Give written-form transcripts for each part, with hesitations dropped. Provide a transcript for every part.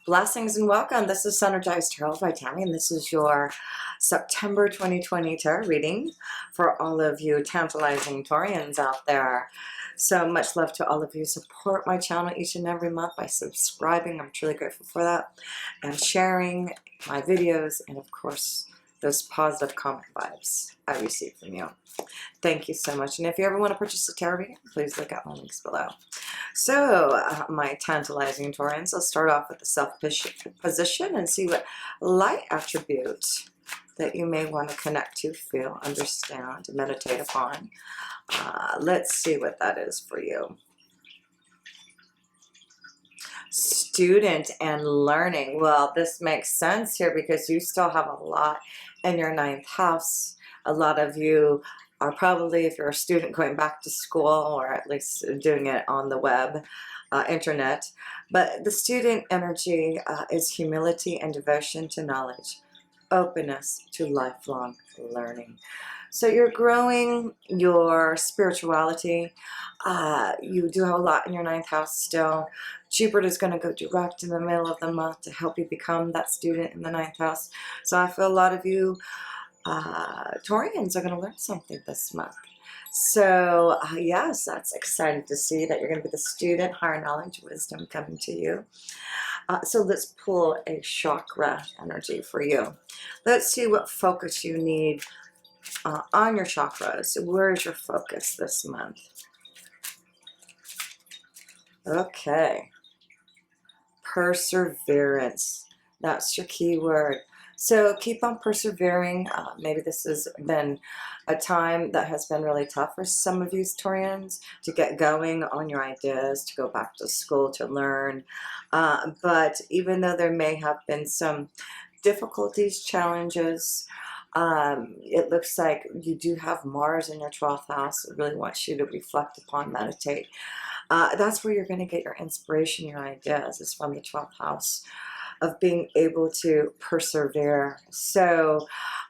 Blessings and welcome. This is Synergized Tarot by Tammy, and this is your September 2020 tarot reading for all of you tantalizing Taurians out there. So much love to all of you. Support my channel each and every month by subscribing. I'm truly grateful for that. And sharing my videos, and of course, those positive comment vibes I receive from you. Thank you so much. And if you ever want to purchase a tarot reading, please look at my links below. So, my tantalizing Taurians, let's start off with the self-position and see what light attribute that you may want to connect to, feel, understand, meditate upon. Let's see what that is for you. Student and learning. Well, this makes sense here because you still have a lot in your ninth house. A lot of you are probably, if you're a student, going back to school, or at least doing it on the web, internet. But the student energy is humility and devotion to knowledge, openness to lifelong learning. So you're growing your spirituality. You do have a lot in your ninth house still. Jupiter is going to go direct in the middle of the month to help you become that student in the ninth house. So I feel a lot of you Taurians are going to learn something this month. So yes, that's exciting to see that you're going to be the student, higher knowledge, wisdom coming to you. So let's pull a chakra energy for you. Let's see what focus you need on your chakras. Where's your focus this month? Okay. Perseverance. That's your key word. So keep on persevering. Maybe this has been a time that has been really tough for some of you Taurians to get going on your ideas, to go back to school, to learn. But even though there may have been some difficulties, challenges, it looks like you do have Mars in your 12th house. It really wants you to reflect upon, meditate. That's where you're going to get your inspiration, your ideas, is from the 12th house, of being able to persevere. So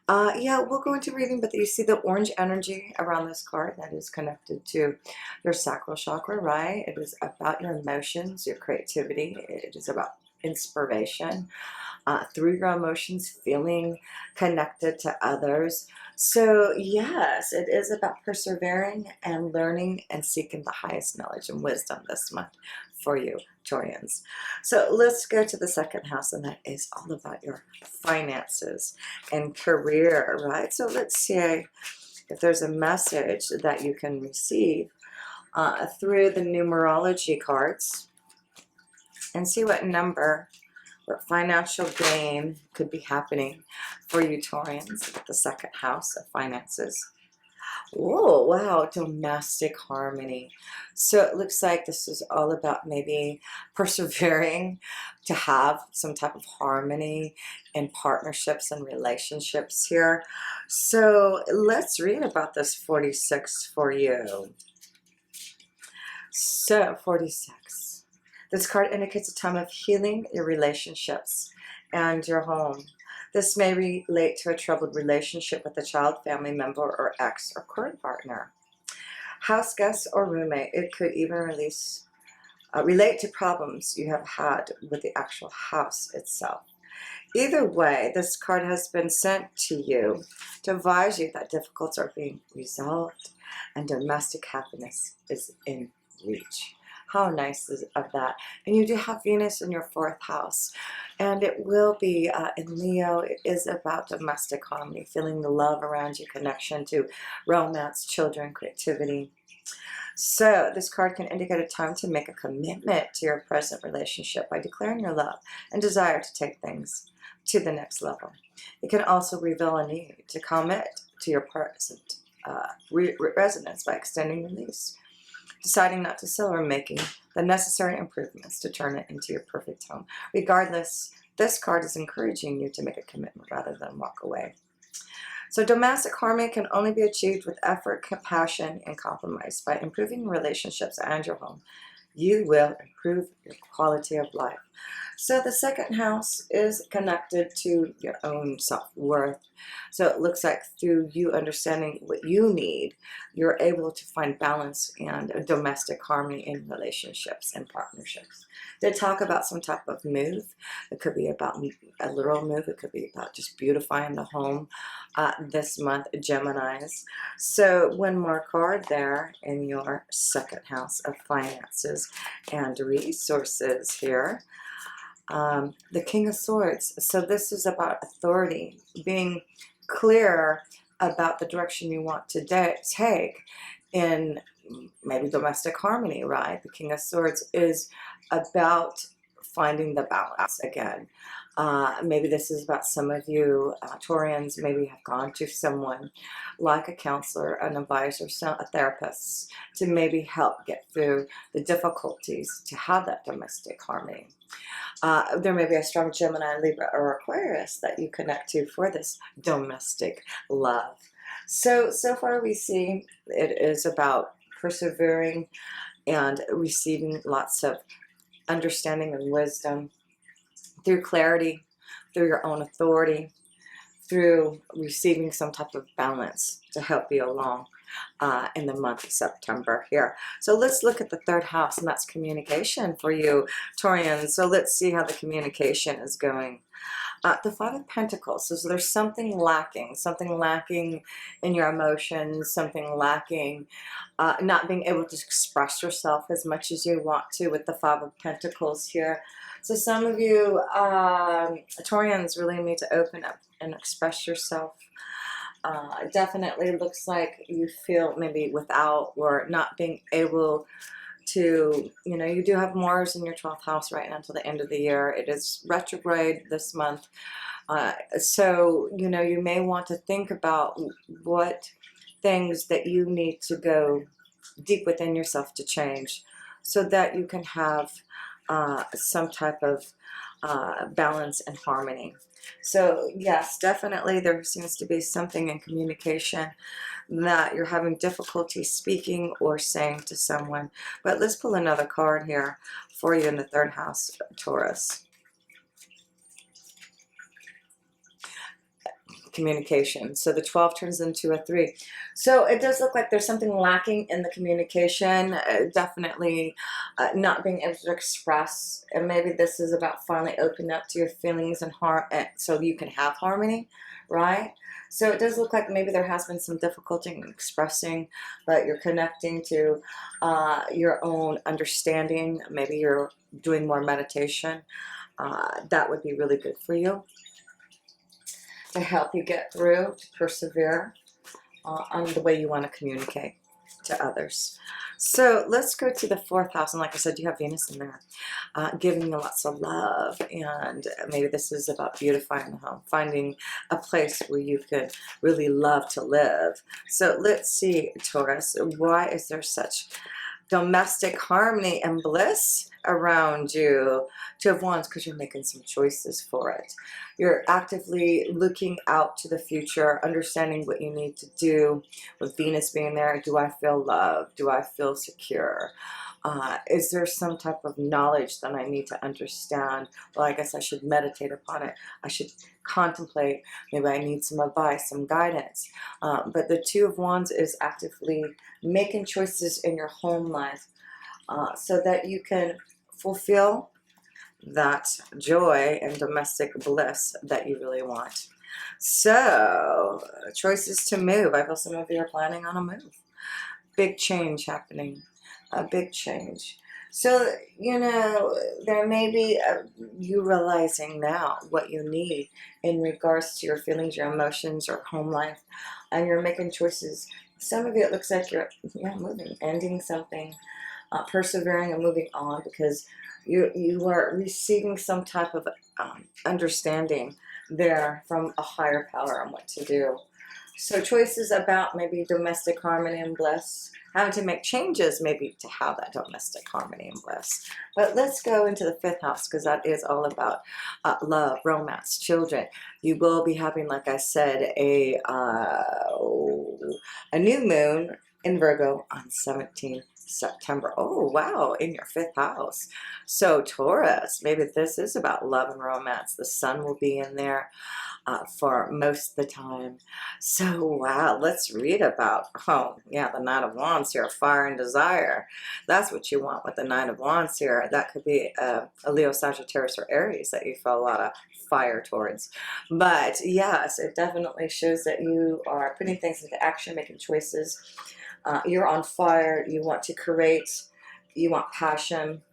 yeah, we'll go into reading, but you see the orange energy around this card that is connected to your sacral chakra, right? It is about your emotions, your creativity. It is about inspiration through your emotions, feeling connected to others. So yes, it is about persevering and learning and seeking the highest knowledge and wisdom this month for you Taurians. So let's go to the second house, and that is all about your finances and career, right? So let's see if there's a message that you can receive through the numerology cards, and see what number, what financial gain could be happening for you Taurians with the second house of finances. Oh, wow, domestic harmony. So it looks like this is all about maybe persevering to have some type of harmony in partnerships and relationships here. So let's read about this 46 for you. So 46. This card indicates a time of healing your relationships and your home. This may relate to a troubled relationship with a child, family member, or ex or current partner, house guest, or roommate. It could even relate to problems you have had with the actual house itself. Either way, this card has been sent to you to advise you that difficulties are being resolved and domestic happiness is in reach. How nice is of that? And you do have Venus in your 4th house, and it will be in Leo. It is about domestic harmony, feeling the love around you, connection to romance, children, creativity. So this card can indicate a time to make a commitment to your present relationship by declaring your love and desire to take things to the next level. It can also reveal a need to commit to your present residence by extending the lease, deciding not to sell, or making the necessary improvements to turn it into your perfect home. Regardless, this card is encouraging you to make a commitment rather than walk away. So domestic harmony can only be achieved with effort, compassion, and compromise. By improving relationships and your home, you will improve your quality of life. So the second house is connected to your own self-worth. So it looks like through you understanding what you need, you're able to find balance and a domestic harmony in relationships and partnerships. They talk about some type of move. It could be about a literal move. It could be about just beautifying the home this month, Geminis. So one more card there in your second house of finances and resources here. The King of Swords. So this is about authority, being clear about the direction you want to take in maybe domestic harmony, right? The King of Swords is about finding the balance again. Maybe this is about some of you Taurians maybe have gone to someone like a counselor, an advisor, a therapist to maybe help get through the difficulties to have that domestic harmony. There may be a strong Gemini, Libra, or Aquarius that you connect to for this domestic love. So far we see it is about persevering and receiving lots of understanding and wisdom through clarity, through your own authority, through receiving some type of balance to help you along in the month of September here. So let's look at the third house, and that's communication for you, Taurians. So let's see how the communication is going. The Five of Pentacles. So there's something lacking in your emotions, something lacking, not being able to express yourself as much as you want to with the Five of Pentacles here. So some of you Taurians really need to open up and express yourself. Definitely looks like you feel maybe without or not being able to, you do have Mars in your 12th house right now until the end of the year. It is retrograde this month. So, you may want to think about what things that you need to go deep within yourself to change so that you can have some type of balance and harmony. So yes, definitely there seems to be something in communication that you're having difficulty speaking or saying to someone. But let's pull another card here for you in the third house, Taurus. Communication. So the 12 turns into a 3. So it does look like there's something lacking in the communication, definitely not being able to express, and maybe this is about finally opening up to your feelings and heart so you can have harmony, right? So it does look like maybe there has been some difficulty in expressing, but you're connecting to your own understanding. Maybe you're doing more meditation. That would be really good for you to help you get through, to persevere on the way you want to communicate to others. So let's go to the fourth house. And like I said, you have Venus in there, giving you lots of love. And maybe this is about beautifying the home, finding a place where you could really love to live. So let's see, Taurus, why is there such domestic harmony and bliss around you? Two of Wands, because you're making some choices for it. You're actively looking out to the future, understanding what you need to do. With Venus being there, do I feel loved? Do I feel secure? Is there some type of knowledge that I need to understand? Well, I guess I should meditate upon it. I should contemplate. Maybe I need some advice, some guidance. But the Two of Wands is actively making choices in your home life so that you can fulfill that joy and domestic bliss that you really want. So, choices to move. I feel some of you are planning on a move. Big change happening. A big change. So, there may be you realizing now what you need in regards to your feelings, your emotions, or home life, and you're making choices. Some of you, it looks like you're moving, ending something, persevering and moving on because you are receiving some type of understanding there from a higher power on what to do. So choices about maybe domestic harmony and bliss, having to make changes maybe to have that domestic harmony and bliss. But let's go into the fifth house because that is all about love, romance, children. You will be having, like I said, a new moon in Virgo on 17/7. September. Oh, wow, in your 5th house. So Taurus, maybe this is about love and romance. The sun will be in there for most of the time. So, wow, let's read about, oh, yeah, the Knight of Wands here, fire and desire. That's what you want with the Knight of Wands here. That could be a Leo, Sagittarius, or Aries that you feel a lot of fire towards. But yes, it definitely shows that you are putting things into action, making choices. You're on fire. You want to create. You want passion.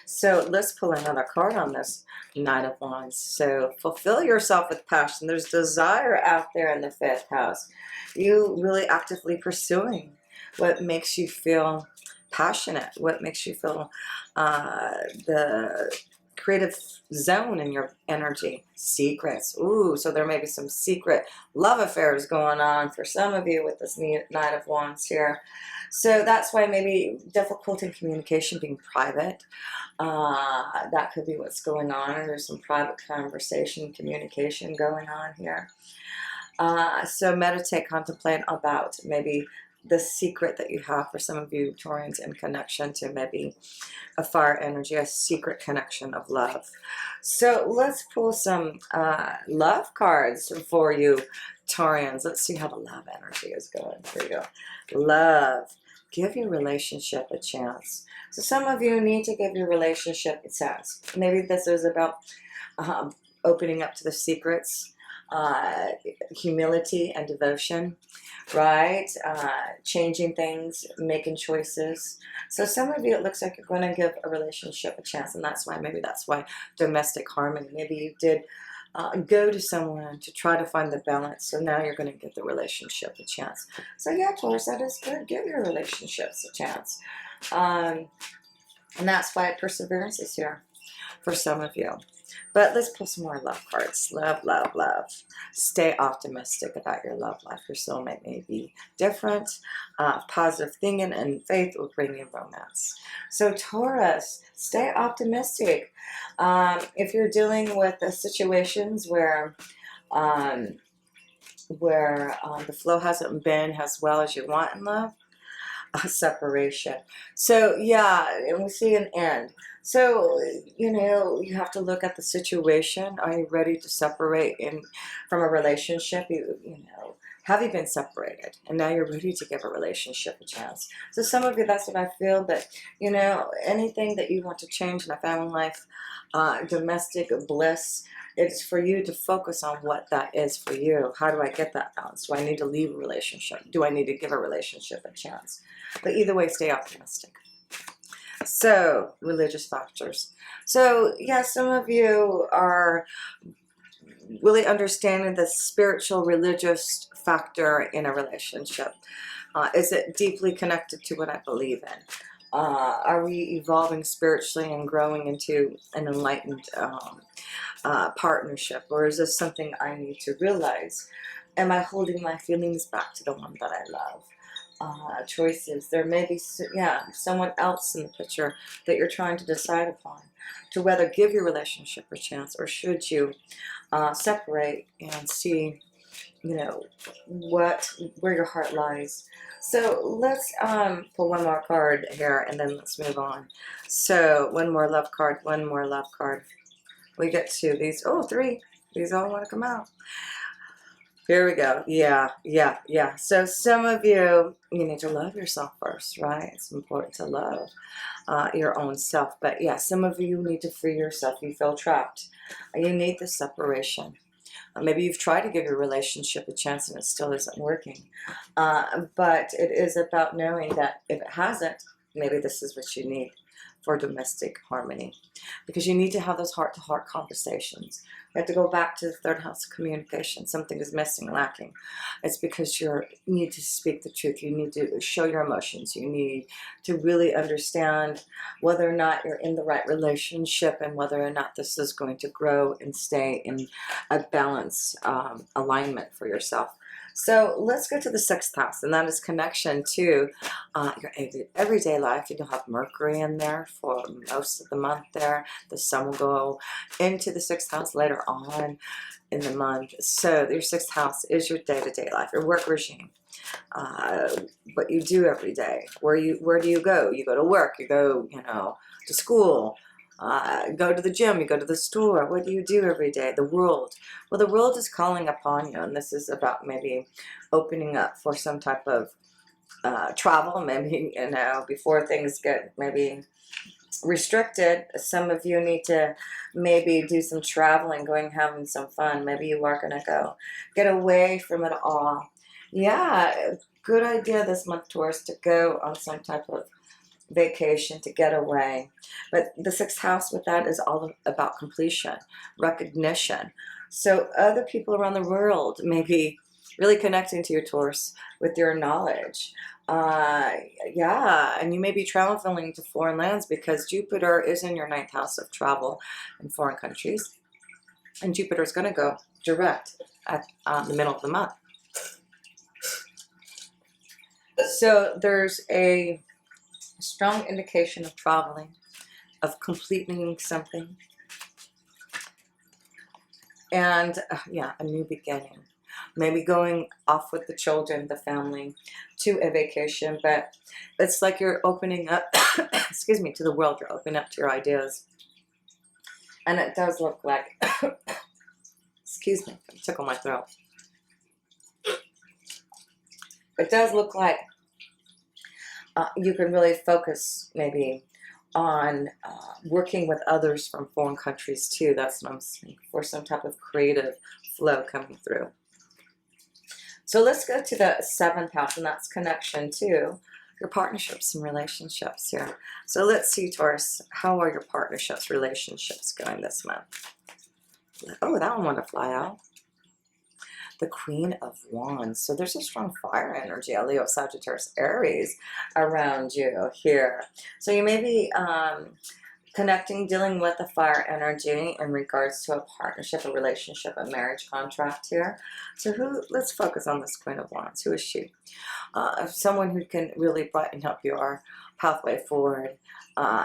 So let's pull another card on this Knight of Wands. So fulfill yourself with passion. There's desire out there in the 5th house. You really actively pursuing what makes you feel passionate, what makes you feel the creative zone in your energy. Secrets. Ooh, so there may be some secret love affairs going on for some of you with this Knight of Wands here. So that's why maybe difficult in communication, being private. That could be what's going on. There's some private conversation, communication going on here. So meditate, contemplate about maybe the secret that you have for some of you Taurians in connection to maybe a fire energy, a secret connection of love. So let's pull some love cards for you Taurians. Let's see how the love energy is going. Here we go. Love. Give your relationship a chance. So some of you need to give your relationship a chance. Maybe this is about opening up to the secrets, humility and devotion, right? Changing things, making choices. So some of you, it looks like you're going to give a relationship a chance, and that's why, maybe that's why domestic harmony. Maybe you did go to someone to try to find the balance, so now you're going to give the relationship a chance. So yeah, Taurus, that is good. Give your relationships a chance. And that's why perseverance is here for some of you. But let's pull some more love cards. Love, love, love. Stay optimistic about your love life. Your soulmate may be different. Positive thinking and faith will bring you romance. So Taurus, stay optimistic. If you're dealing with situations where the flow hasn't been as well as you want in love, separation. So yeah, and we see an end. So, you know, you have to look at the situation. Are you ready to separate from a relationship? You know, have you been separated? And now you're ready to give a relationship a chance. So some of you, that's what I feel. But, you know, anything that you want to change in a family life, domestic bliss, it's for you to focus on what that is for you. How do I get that balance? Do I need to leave a relationship? Do I need to give a relationship a chance? But either way, stay optimistic. So, religious factors. So, yeah, some of you are really understanding the spiritual, religious factor in a relationship. Is it deeply connected to what I believe in? Are we evolving spiritually and growing into an enlightened partnership? Or is this something I need to realize? Am I holding my feelings back to the one that I love? Choices. There may be, yeah, someone else in the picture that you're trying to decide upon to whether give your relationship a chance, or should you separate and see, you know, where your heart lies. So let's pull one more card here, and then let's move on. So one more love card, one more love card. We get to these, oh, 3. These all want to come out. Here we go. Yeah, yeah, yeah. So some of you, you need to love yourself first, right? It's important to love your own self. But yeah, some of you need to free yourself. You feel trapped. You need this separation. Maybe you've tried to give your relationship a chance and it still isn't working. But it is about knowing that if it hasn't, maybe this is what you need for domestic harmony, because you need to have those heart-to-heart conversations. You have to go back to the 3rd house of communication. Something is missing, lacking. It's because you need to speak the truth. You need to show your emotions. You need to really understand whether or not you're in the right relationship, and whether or not this is going to grow and stay in a balanced alignment for yourself. So let's go to the sixth house, and that is connection to your everyday life. You'll have Mercury in there for most of the month there. The sun will go into the sixth house later on in the month. So your sixth house is your day-to-day life, your work regime. What you do every day. Where do you go? You go to work. You go, to school. Go to the gym. You go to the store. What do you do every day? The world. Well, the world is calling upon you, and this is about maybe opening up for some type of travel. Maybe before things get maybe restricted. Some of you need to maybe do some traveling, going having some fun. Maybe you are going to go get away from it all. Yeah, good idea this month, Taurus, to go on some type of vacation, to get away. But the sixth house with that is all about completion, recognition. So other people around the world may be really connecting to your Taurus with your knowledge. Yeah, and you may be traveling to foreign lands because Jupiter is in your ninth house of travel in foreign countries. And Jupiter is going to go direct at the middle of the month. So there's a strong indication of traveling, of completing something, and yeah, a new beginning. Maybe going off with the children, the family, to a vacation, but it's like you're opening up, excuse me, to the world. You're opening up to your ideas. And it does look like, excuse me, I tickle my throat. It does look like you can really focus maybe on working with others from foreign countries too. That's what I'm saying, for some type of creative flow coming through. So let's go to the seventh house, and that's connection to your partnerships and relationships here. So let's see, Taurus, how are your partnerships, relationships going this month? Oh, that one wanted to fly out. The Queen of Wands. So there's a strong fire energy, a Leo, Sagittarius, Aries around you here. So you may be connecting, dealing with the fire energy in regards to a partnership, a relationship, a marriage contract here. So let's focus on this Queen of Wands. Who is she? Someone who can really brighten up your pathway forward.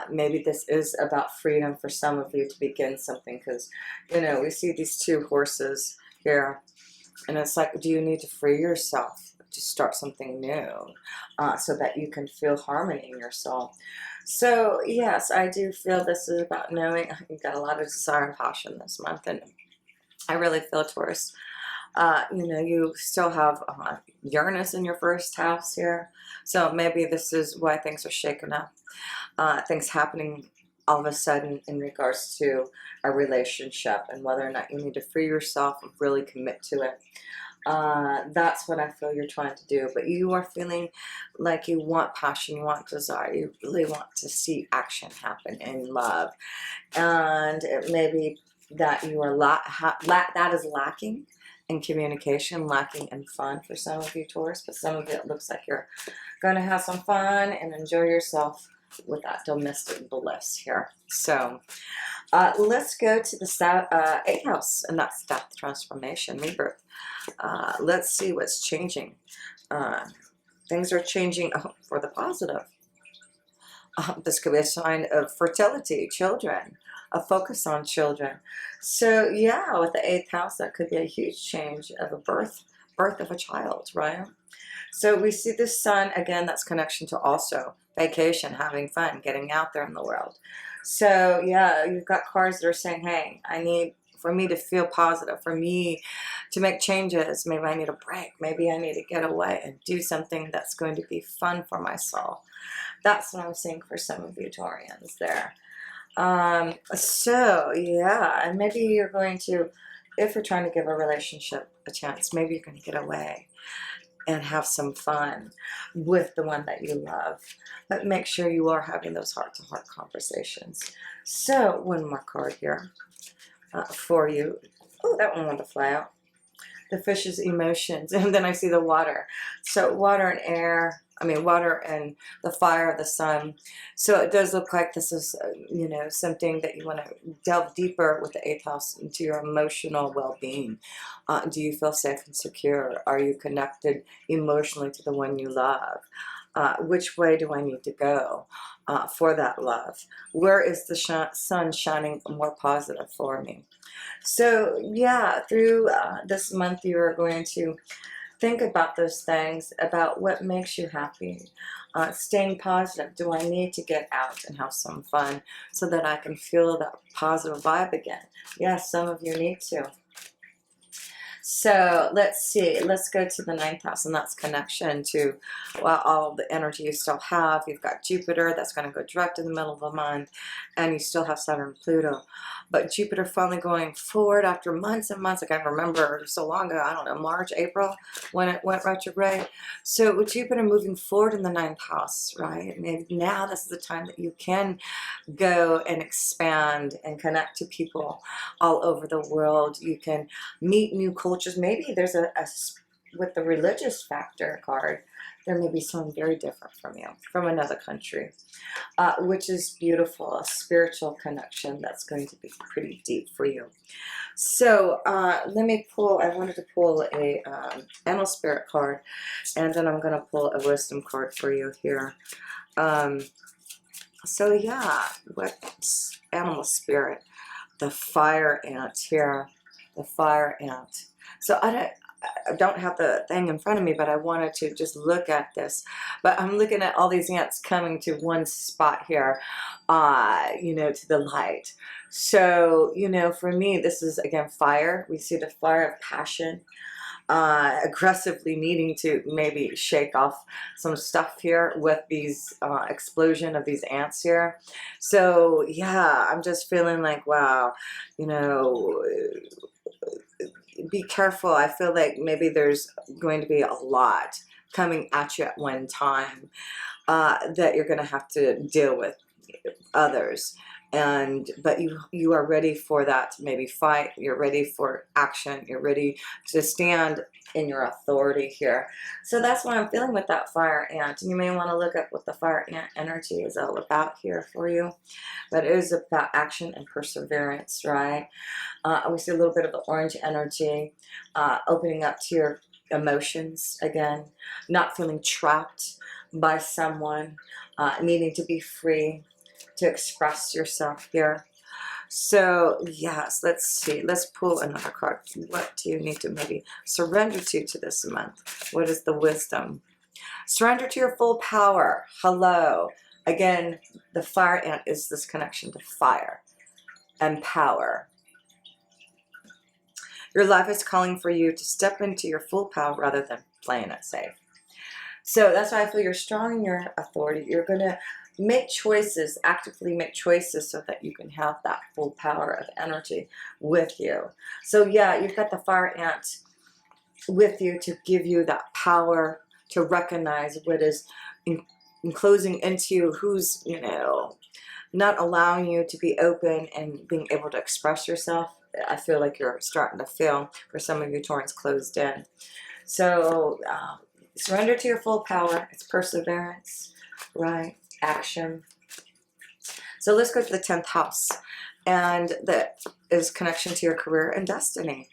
Maybe this is about freedom for some of you to begin something, because, we see these two horses here. And it's like, do you need to free yourself to start something new so that you can feel harmony in your soul? So, yes, I do feel this is about knowing you've got a lot of desire and passion this month. And I really feel, Taurus, you still have Uranus in your first house here. So maybe this is why things are shaken up. Things happening all of a sudden in regards to a relationship, and whether or not you need to free yourself and really commit to it. That's what I feel you're trying to do. But you are feeling like you want passion, you want desire, you really want to see action happen in love. And it may be that you are that is lacking in communication, lacking in fun for some of you, Taurus. But some of it looks like you're going to have some fun and enjoy yourself with that domestic bliss here. So let's go to the eighth house, and that's death, transformation, rebirth. Let's see what's changing. Things are changing for the positive. This could be a sign of fertility, children, a focus on children. So yeah, with the eighth house, that could be a huge change of a birth of a child, right? So we see the sun, again, that's connection to also vacation, having fun, getting out there in the world. So yeah, you've got cards that are saying, hey, for me to feel positive, for me to make changes, maybe I need a break, maybe I need to get away and do something that's going to be fun for my soul. That's what I'm seeing for some of you Taurians there. So yeah, and maybe you're going to, if you're trying to give a relationship a chance, maybe you're going to get away and have some fun with the one that you love. But make sure you are having those heart-to-heart conversations. So one more card here for you. Oh, that one wanted to fly out. The fish's emotions. And then I see the water. So water and air, I mean, water and the fire of the sun. So it does look like this is, you know, something that you want to delve deeper with the 8th house into your emotional well-being. Do you feel safe and secure? Are you connected emotionally to the one you love? Which way do I need to go for that love? Where is the sun shining more positive for me? So yeah, through this month, you are going to think about those things, about what makes you happy. Staying positive. Do I need to get out and have some fun so that I can feel that positive vibe again? Yes, some of you need to. So let's see, let's go to the 9th house, and that's connection to, well, all the energy you still have. You've got Jupiter, that's going to go direct in the middle of the month, and you still have Saturn and Pluto. But Jupiter finally going forward after months and months. I can't remember so long ago, I don't know, March, April, when it went retrograde. So with Jupiter moving forward in the 9th house, right, maybe now this is the time that you can go and expand and connect to people all over the world. You can meet new cultures. Maybe there's with the religious factor card, there may be someone very different from you, from another country, which is beautiful, a spiritual connection that's going to be pretty deep for you. So let me pull, I wanted to pull a animal spirit card, and then I'm going to pull a wisdom card for you here. So yeah, what's animal spirit? The fire ant here, the fire ant. So I don't have the thing in front of me, but I wanted to just look at this. But I'm looking at all these ants coming to one spot here, you know, to the light. So, you know, for me, this is, again, fire. We see the fire of passion, aggressively needing to maybe shake off some stuff here with these explosion of these ants here. So, yeah, I'm just feeling like, wow, you know, be careful. I feel like maybe there's going to be a lot coming at you at one time that you're going to have to deal with others. But you are ready for that to maybe fight. You're ready for action. You're ready to stand in your authority here. So that's what I'm feeling with that fire ant. And you may want to look up what the fire ant energy is all about here for you. But it is about action and perseverance, right? We see a little bit of the orange energy, opening up to your emotions again, not feeling trapped by someone, needing to be free to express yourself here. So yes, let's see, let's pull another card. What do you need to maybe surrender to this month? What is the wisdom? Surrender to your full power. Hello. Again, the fire ant is this connection to fire and power. Your life is calling for you to step into your full power rather than playing it safe. So that's why I feel you're strong in your authority. You're going to make choices, actively make choices so that you can have that full power of energy with you. So yeah, you've got the fire ant with you to give you that power to recognize what is enclosing into you, who's, you know, not allowing you to be open and being able to express yourself. I feel like you're starting to feel, for some of you, Taurans, closed in. So surrender to your full power. It's perseverance, right? Action. So let's go to the 10th house, and that is connection to your career and destiny.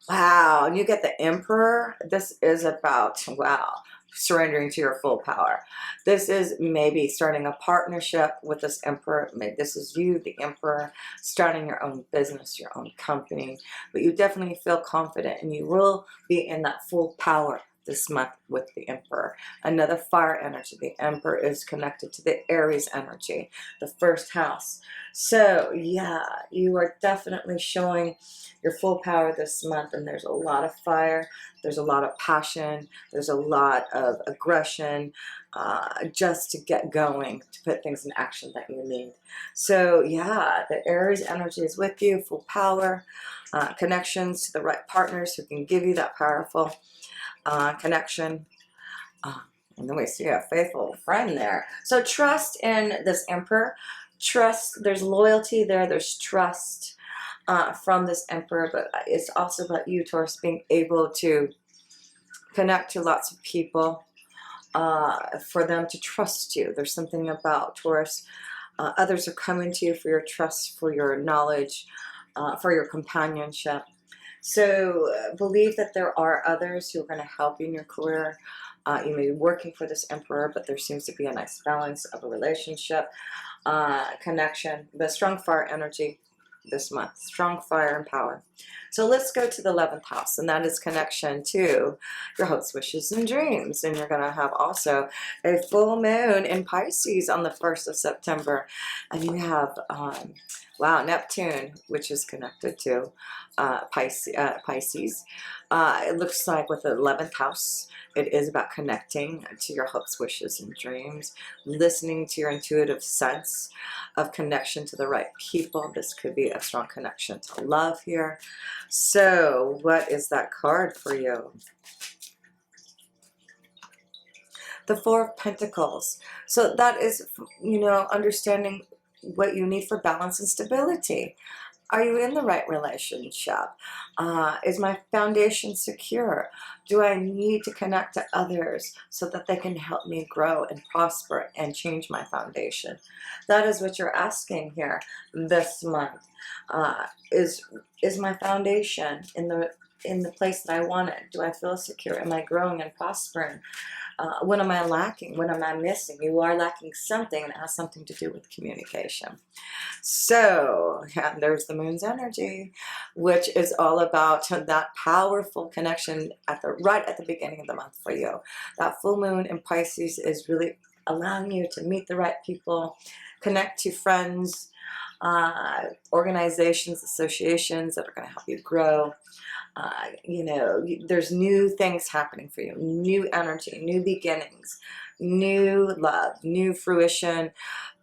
Wow, and you get the Emperor. This is about, wow, surrendering to your full power. This is maybe starting a partnership with this Emperor. Maybe this is you, the Emperor, starting your own business, your own company. But you definitely feel confident, and you will be in that full power this month with the Emperor. Another fire energy. The Emperor is connected to the Aries energy, the first house. So yeah, you are definitely showing your full power this month, and there's a lot of fire, there's a lot of passion, there's a lot of aggression, just to get going, to put things in action that you need. So yeah, the Aries energy is with you, full power, connections to the right partners who can give you that powerful connection. And then we see a faithful friend there. So trust in this Emperor. Trust, there's loyalty there, there's trust from this Emperor, but it's also about you, Taurus, being able to connect to lots of people, for them to trust you. There's something about Taurus. Others are coming to you for your trust, for your knowledge, for your companionship. So believe that there are others who are going to help you in your career. You may be working for this emperor, but there seems to be a nice balance of a relationship, connection, but strong fire energy this month. Strong fire and power. So let's go to the 11th house, and that is connection to your hopes, wishes, and dreams. And you're going to have also a full moon in Pisces on the 1st of September. And you have, wow, Neptune, which is connected to Pisces. It looks like with the 11th house, it is about connecting to your hopes, wishes, and dreams, listening to your intuitive sense of connection to the right people. This could be a strong connection to love here. So what is that card for you? The Four of Pentacles. So that is, you know, understanding what you need for balance and stability. Are you in the right relationship? Is my foundation secure? Do I need to connect to others so that they can help me grow and prosper and change my foundation? That is what you're asking here this month. Is my foundation in the place that I want it? Do I feel secure? Am I growing and prospering? What am I lacking? What am I missing? You are lacking something, and it has something to do with communication. So, yeah, there's the moon's energy, which is all about that powerful connection right at the beginning of the month for you. That full moon in Pisces is really allowing you to meet the right people, connect to friends, organizations, associations that are going to help you grow. You know, there's new things happening for you, new energy, new beginnings, new love, new fruition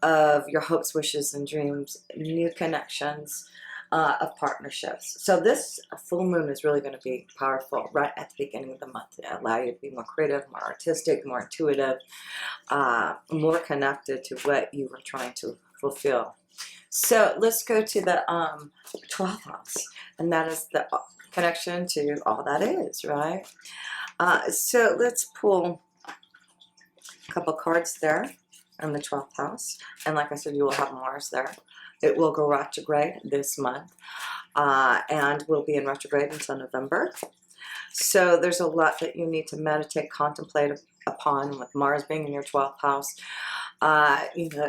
of your hopes, wishes, and dreams, new connections of partnerships. So this full moon is really going to be powerful right at the beginning of the month. It allow you to be more creative, more artistic, more intuitive, more connected to what you were trying to fulfill. So let's go to the 12th house, and that is the connection to all that is, right? So let's pull a couple cards there in the 12th house. And like I said, you will have Mars there. It will go retrograde this month, and will be in retrograde until November. So there's a lot that you need to meditate, contemplate upon with Mars being in your 12th house. You know,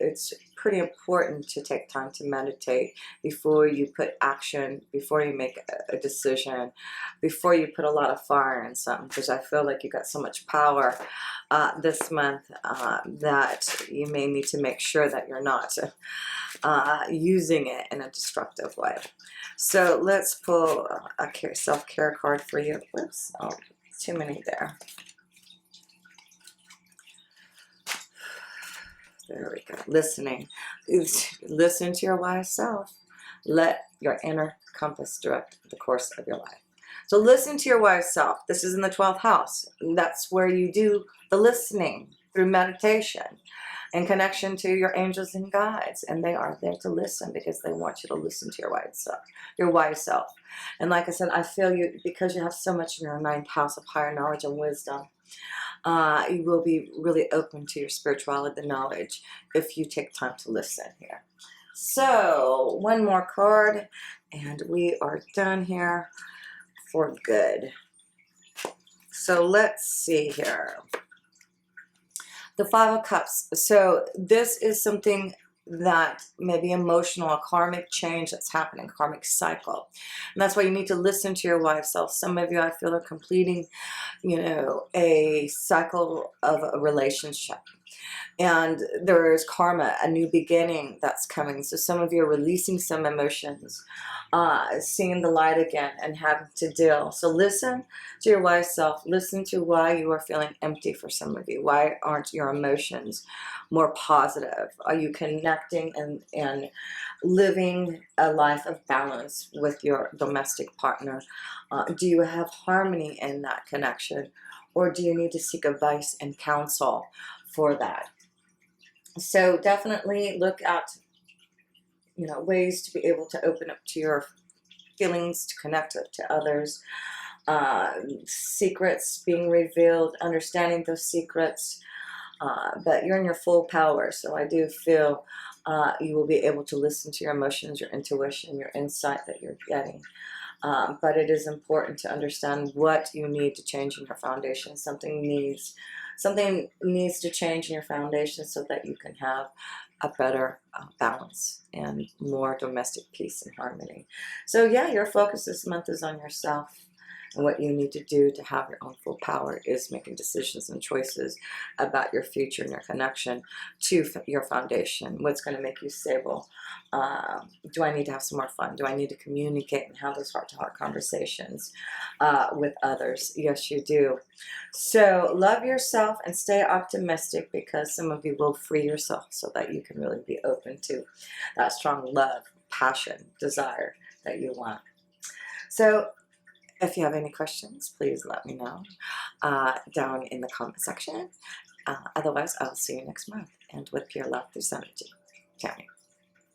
it's pretty important to take time to meditate before you put action, before you make a decision, before you put a lot of fire in something, because I feel like you got so much power this month that you may need to make sure that you're not using it in a destructive way. So let's pull a self-care card for you. Whoops, oh, too many there. There we go. Listening. Listen to your wise self. Let your inner compass direct the course of your life. So listen to your wise self. This is in the 12th house. That's where you do the listening through meditation and connection to your angels and guides. And they are there to listen because they want you to listen to your wise self. And like I said, I feel you, because you have so much in your 9th house of higher knowledge and wisdom. You will be really open to your spirituality, the knowledge, if you take time to listen here. So one more card, and we are done here for good. So let's see here. The 5 of Cups. So this is something that may be emotional, a karmic change that's happening, karmic cycle. And that's why you need to listen to your wise self. Some of you, I feel, are completing, you know, a cycle of a relationship. And there is karma, a new beginning that's coming. So some of you are releasing some emotions, seeing the light again and having to deal. So listen to your wise self. Listen to why you are feeling empty for some of you. Why aren't your emotions more positive? Are you connecting and living a life of balance with your domestic partner? Do you have harmony in that connection? Or do you need to seek advice and counsel for that? So definitely look at, you know, ways to be able to open up to your feelings, to connect to others. secrets being revealed, understanding those secrets. But you're in your full power, so I do feel you will be able to listen to your emotions, your intuition, your insight that you're getting. But it is important to understand what you need to change in your foundation. Something needs to change in your foundation so that you can have a better balance and more domestic peace and harmony. So yeah, your focus this month is on yourself. And what you need to do to have your own full power is making decisions and choices about your future and your connection to your foundation. What's going to make you stable? Do I need to have some more fun? Do I need to communicate and have those heart-to-heart conversations with others? Yes, you do. So love yourself and stay optimistic, because some of you will free yourself so that you can really be open to that strong love, passion, desire that you want. So if you have any questions, please let me know down in the comment section. Otherwise, I'll see you next month. And with pure love through Synergy, Tammy.